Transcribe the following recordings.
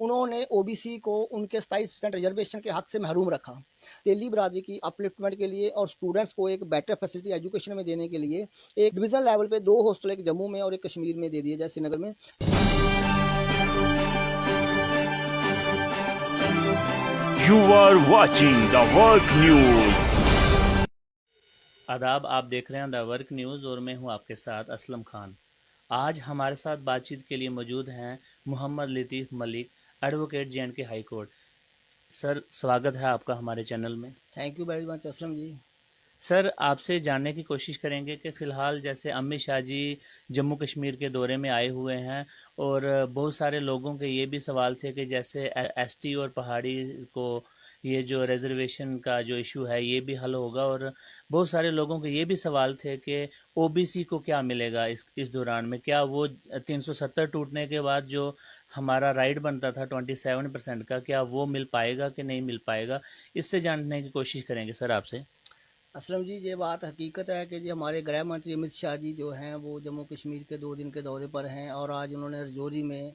उन्होंने ओबीसी को उनके 27% रिजर्वेशन के हक से महरूम रखा। तेली बरादरी की अपलिफ्टमेंट के लिए और स्टूडेंट्स को एक बेटर फैसिलिटी एजुकेशन में देने के लिए एक डिवीजन लेवल पे 2 हॉस्टल, एक जम्मू में और एक कश्मीर में दे दिए जाए, श्रीनगर में। You are watching the Work News. आदाब, आप देख रहे हैं द वर्क न्यूज़ और मैं हूं आपके साथ असलम खान। आज हमारे साथ बातचीत के लिए मौजूद हैं Mohammad Latif Malik, advocate J and K high court. Sir, स्वागत है आपका हमारे चैनल में। Thank you very much Aslam ji. Sir, आपसे जानने की कोशिश करेंगे कि फ़िलहाल जैसे अमित शाह जी जम्मू कश्मीर के दौरे में आए हुए हैं और बहुत सारे लोगों के ये भी सवाल थे कि जैसे एसटी और पहाड़ी को ये जो रिज़र्वेशन का जो इशू है ये भी हल होगा, और बहुत सारे लोगों के ये भी सवाल थे कि ओबीसी को क्या मिलेगा इस दौरान में। क्या वो 370 टूटने के बाद जो हमारा राइट बनता था 27% का, क्या वो मिल पाएगा कि नहीं मिल पाएगा? इससे जानने की कोशिश करेंगे सर आपसे। असलम जी, ये बात हकीकत है कि जी हमारे गृह मंत्री अमित शाह जी जो हैं वो जम्मू कश्मीर के 2 दिन के दौरे पर हैं और आज उन्होंने रजौरी में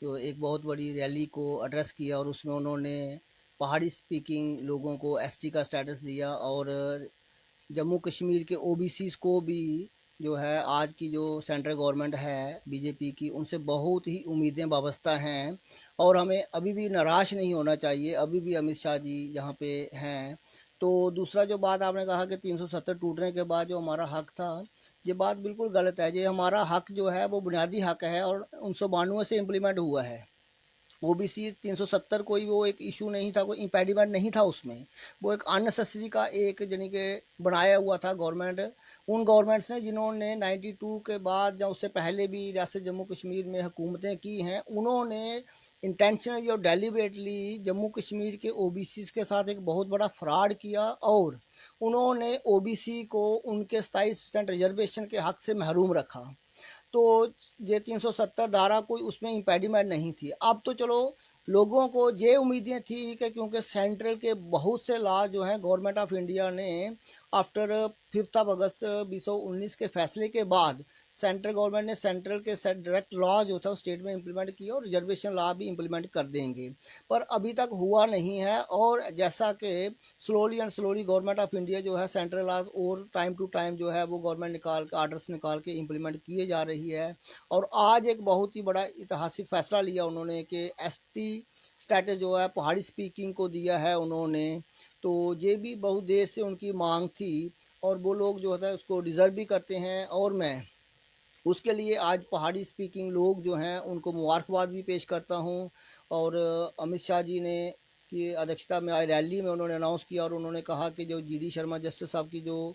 जो एक बहुत बड़ी रैली को एड्रेस किया और उसमें उन्होंने पहाड़ी स्पीकिंग लोगों को एसटी का स्टेटस दिया और जम्मू कश्मीर के ओबीसीज़ को भी जो है आज की जो सेंट्रल गवर्नमेंट है बीजेपी की, उनसे बहुत ही उम्मीदें वाबस्ता हैं और हमें अभी भी निराश नहीं होना चाहिए। अभी भी अमित शाह जी यहाँ पे हैं। तो दूसरा जो बात आपने कहा कि 370 टूटने के बाद जो हमारा हक था, ये बात बिल्कुल गलत है। ये हमारा हक जो है वो बुनियादी हक है और 1992 से इम्प्लीमेंट हुआ है। ओबीसी 370 कोई वो एक इशू नहीं था, कोई इम्पेडिमेंट नहीं था उसमें। वो एक अननेसेसरी का एक यानी कि बनाया हुआ था गवर्नमेंट। उन गवर्नमेंट्स ने जिन्होंने 92 के बाद या उससे पहले भी रियासत जम्मू कश्मीर में हुकूमतें की हैं, उन्होंने इंटेंशनली और डेलिबरेटली जम्मू कश्मीर के ओबीसी के साथ एक बहुत बड़ा फ्रॉड किया और उन्होंने ओबीसी को उनके 27% रिजर्वेशन के हक से महरूम रखा। तो ये 370 धारा कोई उसमें इम्पेडिमेंट नहीं थी। अब तो चलो लोगों को ये उम्मीदें थी कि क्योंकि सेंट्रल के बहुत से लॉ जो हैं गवर्नमेंट ऑफ इंडिया ने आफ्टर 5 अगस्त 2019 के फैसले के बाद सेंट्रल गवर्नमेंट ने सेंट्रल के डायरेक्ट लॉ जो था वो स्टेट में इम्प्लीमेंट किया और रिजर्वेशन लॉ भी इम्प्लीमेंट कर देंगे, पर अभी तक हुआ नहीं है। और जैसा कि slowly and slowly government of India जो है सेंट्रल लॉज और टाइम टू टाइम जो है वो गवर्नमेंट निकाल के आर्डर्स निकाल के इम्प्लीमेंट किए जा रही है। और आज एक बहुत ही बड़ा ऐतिहासिक फैसला लिया उन्होंने कि एसटी स्टेटस जो है पहाड़ी स्पीकिंग को दिया है उन्होंने। तो ये भी बहुत देर से उनकी मांग थी और वो लोग जो है उसको डिज़र्व भी करते हैं और मैं उसके लिए आज पहाड़ी स्पीकिंग लोग जो हैं उनको मुबारकबाद भी पेश करता हूं। और अमित शाह जी ने की अध्यक्षता में आई रैली में उन्होंने अनाउंस किया और उन्होंने कहा कि जो जीडी शर्मा जस्टिस साहब की जो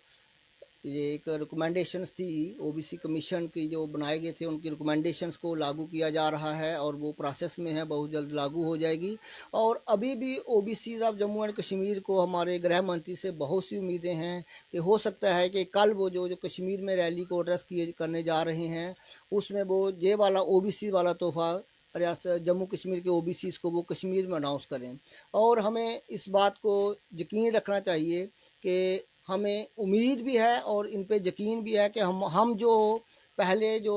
ये एक रिकमेंडेशंस थी ओबीसी कमीशन की जो बनाए गए थे, उनकी रिकमेंडेशंस को लागू किया जा रहा है और वो प्रोसेस में है, बहुत जल्द लागू हो जाएगी। और अभी भी OBC of Jammu and Kashmir को हमारे गृह मंत्री से बहुत सी उम्मीदें हैं कि हो सकता है कि कल वो जो कश्मीर में रैली को एड्रेस किए करने जा रहे हैं उसमें वो ये वाला ओबीसी वाला तोहफा रियासत जम्मू कश्मीर के ओबीसी को वो कश्मीर में अनाउंस करें। और हमें इस बात को यकीन रखना चाहिए कि हमें उम्मीद भी है और इन पे यकीन भी है कि हम जो पहले जो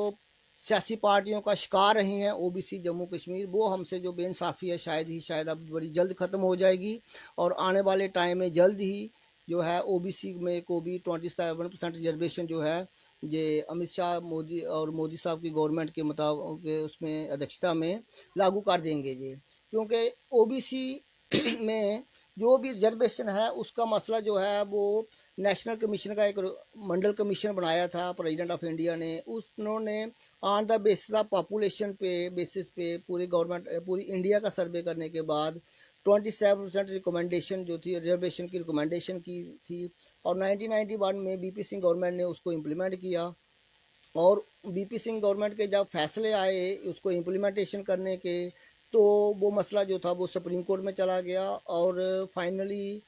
सियासी पार्टियों का शिकार रहे हैं ओबीसी जम्मू कश्मीर, वो हमसे जो बेइंसाफ़ी है शायद अब बड़ी जल्द ख़त्म हो जाएगी और आने वाले टाइम में जल्द ही जो है ओबीसी में को भी 27% रिजर्वेशन जो है ये अमित शाह मोदी साहब की गवर्नमेंट के मुताबिक उसमें अध्यक्षता में लागू कर देंगे ये। क्योंकि ओबीसी में जो भी रिजर्वेशन है उसका मसला जो है वो नेशनल कमीशन का एक मंडल कमीशन बनाया था प्रेसिडेंट ऑफ इंडिया ने, उन्होंने on the basis of population पे बेसिस पे पूरी इंडिया का सर्वे करने के बाद 27% रिकमेंडेशन जो थी रिजर्वेशन की रिकमेंडेशन की थी और 1991 में बीपी सिंह गवर्नमेंट ने उसको इम्प्लीमेंट किया। और बीपी सिंह गवर्नमेंट के जब फैसले आए उसको इम्प्लीमेंटेशन करने के, तो वो मसला जो था वो सुप्रीम कोर्ट में चला गया और फाइनली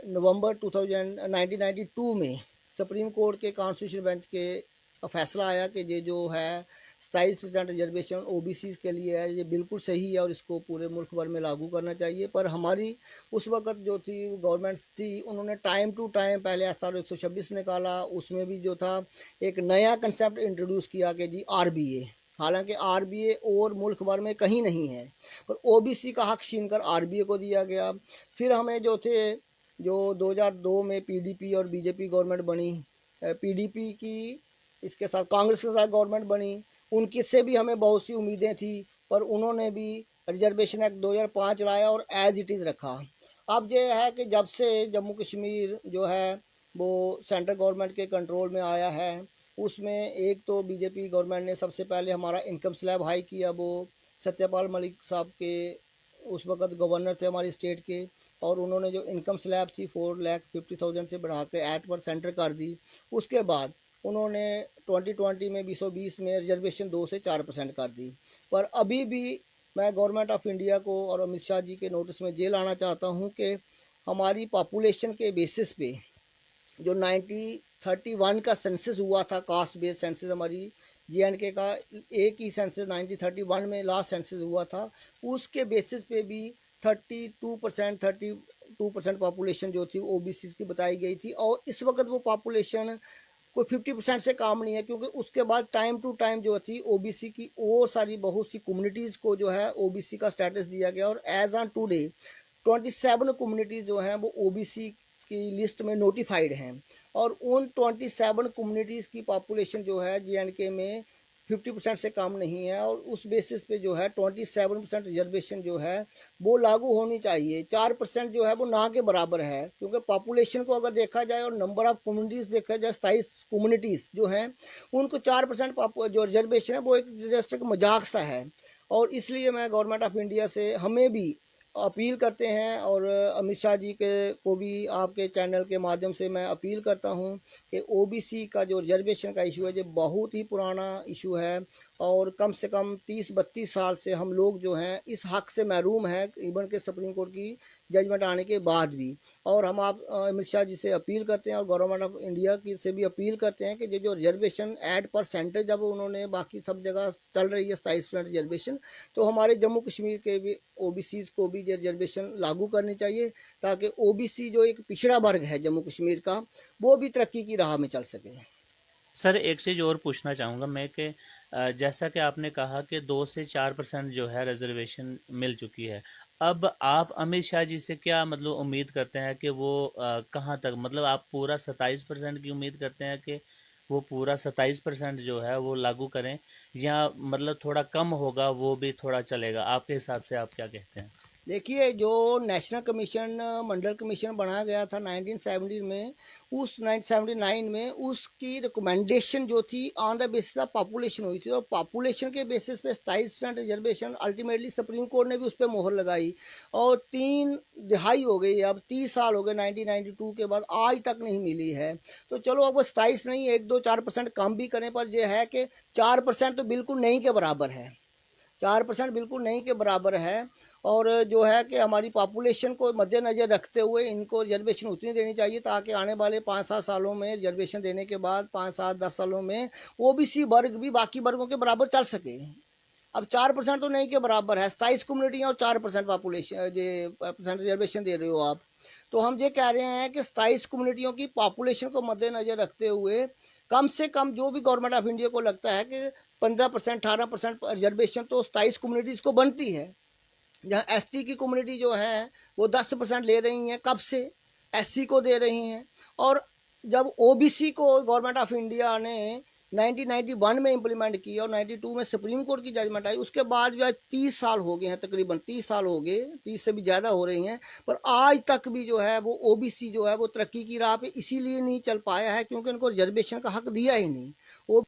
नवंबर 1992 में सुप्रीम कोर्ट के कॉन्स्टिट्यूशन बेंच के फैसला आया कि ये जो है 27% रिजर्वेशन ओबीसी के लिए है, ये बिल्कुल सही है और इसको पूरे मुल्क भर में लागू करना चाहिए। पर हमारी उस वक़्त जो थी गवर्नमेंट्स थी उन्होंने टाइम टू टाइम पहले SR 126 निकाला, उसमें भी जो था एक नया कंसेप्ट इंट्रोड्यूस किया कि जी आरबीए हालांकि आरबीए और मुल्क भर में कहीं नहीं है, पर ओबीसी का हक छीनकर आरबीए को दिया गया। फिर हमें जो थे, जो 2002 में पीडीपी और बीजेपी गवर्नमेंट बनी, पीडीपी की इसके साथ कांग्रेस के साथ गवर्नमेंट बनी, उनकी से भी हमें बहुत सी उम्मीदें थी, पर उन्होंने भी रिजर्वेशन एक्ट 2005 लाया और एज इट इज़ रखा। अब यह है कि जब से जम्मू कश्मीर जो है वो सेंट्रल गवर्नमेंट के कंट्रोल में आया है, उसमें एक तो बीजेपी गवर्नमेंट ने सबसे पहले हमारा इनकम स्लैब हाई किया। वो सत्यपाल मलिक साहब के उस वक़्त गवर्नर थे हमारी स्टेट के, और उन्होंने जो इनकम स्लैब थी 4,50,000 से बढ़ा के 8% कर दी। उसके बाद उन्होंने 2020 में 2020 में रिजर्वेशन 2 से 4% कर दी। पर अभी भी मैं गवर्नमेंट ऑफ इंडिया को और अमित शाह जी के नोटिस में ये लाना चाहता हूँ कि हमारी पॉपुलेशन के बेसिस पे जो 1931 का सेंसस हुआ था, कास्ट बेस्ड सेंसस हमारी JNK का एक ही सेंसस 1931 में लास्ट सेंसस हुआ था, उसके बेसिस पे भी 32% पॉपुलेशन जो थी ओबीसी की बताई गई थी। और इस वक्त वो पॉपुलेशन कोई 50% से काम नहीं है, क्योंकि उसके बाद टाइम टू टाइम जो थी ओबीसी की और सारी बहुत सी कम्युनिटीज़ को जो है ओबीसी का स्टेटस दिया गया, और एज ऑन टुडे 27 कम्युनिटीज़ जो हैं वो ओबीसी की लिस्ट में नोटिफाइड हैं। और उन 27 कम्युनिटीज़ की पॉपुलेशन जो है JNK में 50% से कम नहीं है, और उस बेसिस पे जो है 27% रिजर्वेशन जो है वो लागू होनी चाहिए। 4% जो है वो ना के बराबर है, क्योंकि पॉपुलेशन को अगर देखा जाए और नंबर ऑफ कम्युनिटीज़ देखा जाए, 27 कम्युनिटीज़ जो हैं उनको 4% जो रिजर्वेशन है वो एक जस्ट एक मजाक सा है। और इसलिए मैं गवर्नमेंट ऑफ इंडिया से हमें भी अपील करते हैं, और अमित शाह जी के को भी आपके चैनल के माध्यम से मैं अपील करता हूं कि ओबीसी का जो रिजर्वेशन का इशू है जो बहुत ही पुराना इशू है, और कम से कम 30-32 साल से हम लोग जो हैं इस हक से महरूम हैं, इवन के सुप्रीम कोर्ट की जजमेंट आने के बाद भी। और हम आप अमित शाह जी से अपील करते हैं और गवर्नमेंट ऑफ इंडिया की से भी अपील करते हैं कि ये जो रिजर्वेशन एड परसेंटेज जब उन्होंने बाकी सब जगह चल रही है 27% रिजर्वेशन, तो हमारे जम्मू कश्मीर के भी ओबीसी को भी ये रिजर्वेशन लागू करनी चाहिए, ताकि ओबीसी जो एक पिछड़ा वर्ग है जम्मू कश्मीर का, वो भी तरक्की की राह में चल सके। सर एक चीज़ और पूछना चाहूँगा मैं कि जैसा कि आपने कहा कि 2 से 4% जो है रिजर्वेशन मिल चुकी है, अब आप अमित शाह जी से क्या मतलब उम्मीद करते हैं कि वो कहाँ तक, मतलब आप पूरा 27% की उम्मीद करते हैं कि वो पूरा 27% जो है वो लागू करें, या मतलब थोड़ा कम होगा वो भी थोड़ा चलेगा? आपके हिसाब से आप क्या कहते हैं? देखिए, जो नेशनल कमीशन मंडल कमीशन बनाया गया था 1970 में, उस 1979 में उसकी रिकमेंडेशन जो थी on the basis of population हुई थी, और पॉपुलेशन के बेसिस पे 27% रिजर्वेशन अल्टीमेटली सुप्रीम कोर्ट ने भी उस पर मोहर लगाई, और 3 दिहाई हो गई, अब 30 साल हो गए 1992 के बाद, आज तक नहीं मिली है। तो चलो अब वो 27 नहीं, 1-2-4% कम भी करें, पर यह है कि 4% तो बिल्कुल नहीं के बराबर है, 4% बिल्कुल नहीं के बराबर है। और जो है कि हमारी पॉपुलेशन को मद्देनज़र रखते हुए इनको रिजर्वेशन उतनी देनी चाहिए, ताकि आने वाले 5-7 सालों में रिजर्वेशन देने के बाद 5-7-10 सालों में ओबीसी वर्ग भी बाकी वर्गों के बराबर चल सके। अब 4% तो नहीं के बराबर है, 27 कम्युनिटियाँ और 4% पॉपुलेशन ये परसेंट रिजर्वेशन दे रहे हो आप। तो हम ये कह रहे हैं कि 27 कम्युनिटियों की पॉपुलेशन को मद्देनज़र रखते हुए कम से कम जो भी गवर्नमेंट ऑफ इंडिया को लगता है कि 15% 18% रिजर्वेशन तो 27 कम्युनिटीज़ को बनती है। जहाँ एसटी की कम्युनिटी जो है वो 10% ले रही हैं, कब से एससी को दे रही हैं। और जब ओबीसी को गवर्नमेंट ऑफ इंडिया ने 1991 में इम्प्लीमेंट किया और 92 में सुप्रीम कोर्ट की जजमेंट आई, उसके बाद भी आज 30 साल हो गए हैं, तकरीबन 30 साल हो गए, 30 से भी ज़्यादा हो रही हैं, पर आज तक भी जो है वो ओबीसी जो है वो तरक्की की राह पे इसीलिए नहीं चल पाया है क्योंकि उनको रिजर्वेशन का हक दिया ही नहीं। वो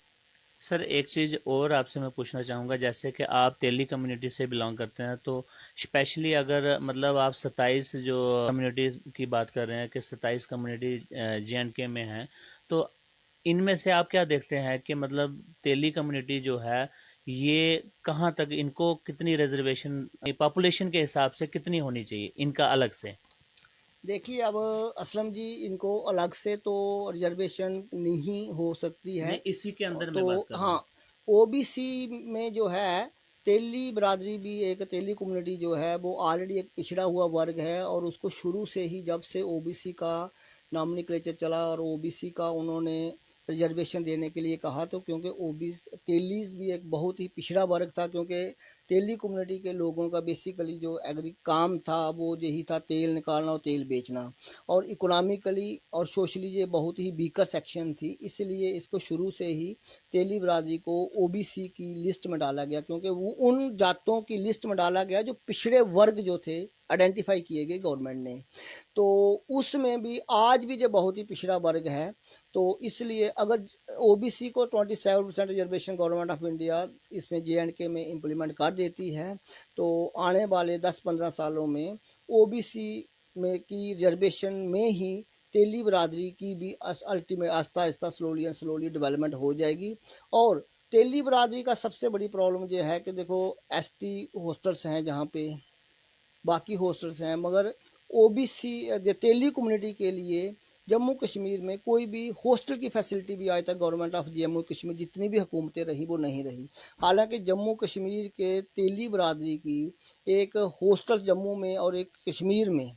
सर एक चीज़ और आपसे मैं पूछना चाहूँगा, जैसे कि आप तेली कम्युनिटी से बिलोंग करते हैं, तो स्पेशली अगर मतलब आप 27 जो कम्युनिटी की बात कर रहे हैं कि 27 कम्युनिटी JNK में हैं, तो इनमें से आप क्या देखते हैं कि मतलब तेली कम्युनिटी जो है ये कहाँ तक, इनको कितनी रिजर्वेशन पॉपुलेशन के हिसाब से कितनी होनी चाहिए इनका अलग से? देखिए, अब असलम जी, इनको अलग से तो रिजर्वेशन नहीं हो सकती है। नहीं, इसी के अंदर मैं तो बात कर रहा हूँ। हाँ, ओबीसी में जो है तेली बरादरी भी, एक तेली कम्युनिटी जो है वो ऑलरेडी एक पिछड़ा हुआ वर्ग है, और उसको शुरू से ही जब से ओबीसी का नॉमिनक्लेचर चला और ओबीसी का उन्होंने रिजर्वेशन देने के लिए कहा, तो क्योंकि ओबीसी तेलीज भी एक बहुत ही पिछड़ा वर्ग था, क्योंकि तेली कम्युनिटी के लोगों का बेसिकली जो एग्री काम था वो यही था, तेल निकालना और तेल बेचना, और इकोनॉमिकली और सोशली ये बहुत ही वीकर सेक्शन थी। इसलिए इसको शुरू से ही तेली बरादरी को ओबीसी की लिस्ट में डाला गया, क्योंकि वो उन जातों की लिस्ट में डाला गया जो पिछड़े वर्ग जो थे आइडेंटिफाई किए गए गवर्नमेंट ने। तो उसमें भी आज भी जो बहुत ही पिछड़ा वर्ग है, तो इसलिए अगर ओबीसी को 27% रिजर्वेशन गवर्नमेंट ऑफ इंडिया इसमें जे.एंड.के में इम्प्लीमेंट कर देती है, तो आने वाले 10-15 सालों में ओबीसी में की रिजर्वेशन में ही तेली बरादरी की भी अल्टीमेट आस्ता आस्ता स्लोली एंड स्लोली डेवलपमेंट हो जाएगी। और तेली बरादरी का सबसे बड़ी प्रॉब्लम ये है कि देखो एसटी हॉस्टल्स हैं जहाँ पे, बाकी हॉस्टल्स हैं, मगर ओबीसी तेली कम्युनिटी के लिए जम्मू कश्मीर में कोई भी हॉस्टल की फैसिलिटी भी आज तक गवर्नमेंट ऑफ जम्मू कश्मीर जितनी भी हुकूमतें रही वो नहीं रही। हालांकि जम्मू कश्मीर के तेली बरादरी की एक हॉस्टल जम्मू में और एक कश्मीर में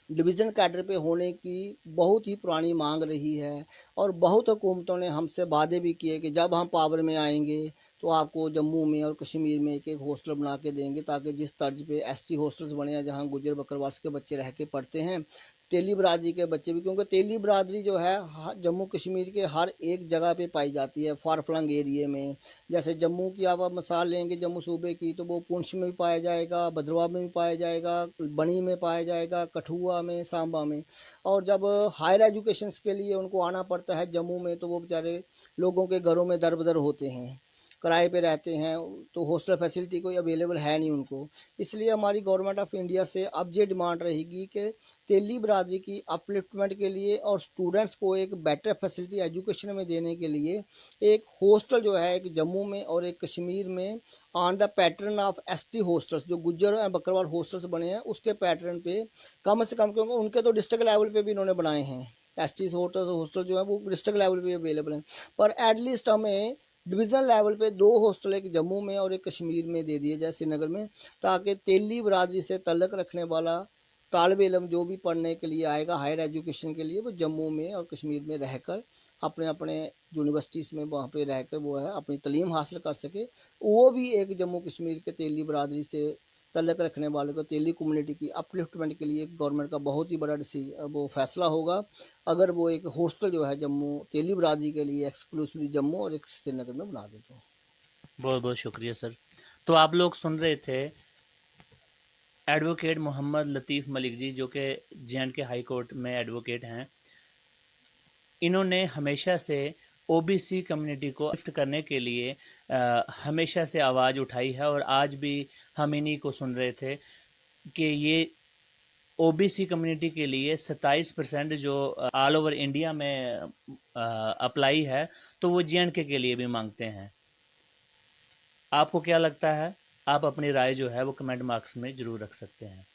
डिवीज़न कैडर पे होने की बहुत ही पुरानी मांग रही है, और बहुत हुकूमतों ने हमसे वादे भी किए कि जब हम पावर में आएंगे तो आपको जम्मू में और कश्मीर में एक एक हॉस्टल बना के देंगे, ताकि जिस तर्ज पे एसटी हॉस्टल्स बने हैं जहां गुजर बकरवाल के बच्चे रह के पढ़ते हैं, तेली बरादरी के बच्चे भी, क्योंकि तेली बरादरी जो है जम्मू कश्मीर के हर एक जगह पे पाई जाती है, फार फ्लंग एरिए में। जैसे जम्मू की आप मिसाल लेंगे जम्मू सूबे की, तो वो पुंछ में भी पाया जाएगा, भद्रवाह में भी पाया जाएगा, बनी में पाया जाएगा, कठुआ में, सांबा में। और जब हायर एजुकेशन के लिए उनको आना पड़ता है जम्मू में, तो वो बेचारे लोगों के घरों में दर बदर होते हैं, किराए पे रहते हैं, तो हॉस्टल फैसिलिटी कोई अवेलेबल है नहीं उनको। इसलिए हमारी गवर्नमेंट ऑफ इंडिया से अब ये डिमांड रहेगी कि तेली बरादरी की अपलिफ्टमेंट के लिए और स्टूडेंट्स को एक बेटर फैसिलिटी एजुकेशन में देने के लिए एक हॉस्टल जो है एक जम्मू में और एक कश्मीर में on the pattern of ST hostels, जो गुज्जर और बकरवाल हॉस्टल्स बने हैं उसके पैटर्न पे कम से कम, क्योंकि उनके तो डिस्ट्रिक्ट लेवल पे भी इन्होंने बनाए हैं, एसटी हॉस्टल जो है वो डिस्ट्रिक्ट लेवल पे अवेलेबल हैं, पर एटलीस्ट हमें डिवीज़न लेवल पे 2 हॉस्टल, एक जम्मू में और एक कश्मीर में दे दिए जाए, श्रीनगर में, ताकि तेली बरादरी से तल्लक रखने वाला तालब इलम जो भी पढ़ने के लिए आएगा हायर एजुकेशन के लिए, वो जम्मू में और कश्मीर में रहकर अपने अपने यूनिवर्सिटीज़ में वहाँ पे रहकर वो है अपनी तालीम हासिल कर सके। वो भी एक जम्मू कश्मीर के तेली बरादरी से तल्लक रखने वाले को तेली कम्युनिटी की अपलिफ्टमेंट के लिए गवर्नमेंट का बहुत ही बड़ा वो फैसला होगा, अगर वो एक हॉस्टल जो है जम्मू तेली बरादरी के लिए एक्सक्लूसिवली जम्मू और एक श्रीनगर में बना दे। तो बहुत बहुत शुक्रिया सर। तो आप लोग सुन रहे थे एडवोकेट मोहम्मद लतीफ़ मलिक जी, जो कि जे.एंड.के हाई कोर्ट में एडवोकेट हैं। इन्होंने हमेशा से ओबीसी कम्युनिटी को लिफ्ट करने के लिए हमेशा से आवाज़ उठाई है, और आज भी हम इन्हीं को सुन रहे थे कि ये ओबीसी कम्युनिटी के लिए 27% जो ऑल ओवर इंडिया में अप्लाई है, तो वो जे.एंड.के के लिए भी मांगते हैं। आपको क्या लगता है? आप अपनी राय जो है वो कमेंट बॉक्स में ज़रूर रख सकते हैं।